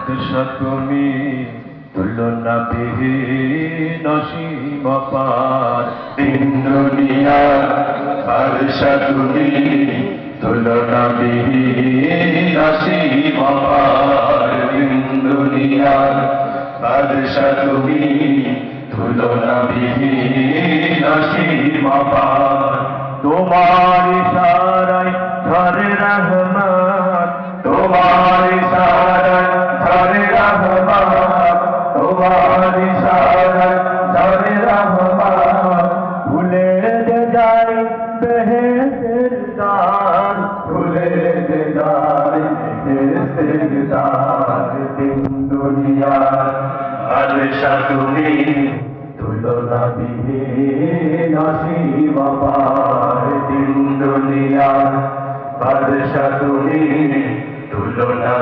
বাদশা তুমি তুলনা বিহীন অসীম পার তিন দুনিয়ার বাদশা তুমি তুলনা বিহীন অসীম পার তিন দুনিয়ার বাদশা তুমি তুলনা বিহীন অসীম পার তোমার ইশারায় ধরে রহমান তোমার ইশারায় ধরে রহমান তোমার ইশারায় ধরে রহমান ভুলে যে যায় বেহেশতের দ্বার ভুলে যে যায় বেহেশতের দ্বার তিন দুনিয়ার বাদশা তুমি তুলনা বিহীন অসীম পার তিন দুনিয়ার বাদশা তুমি তুলনা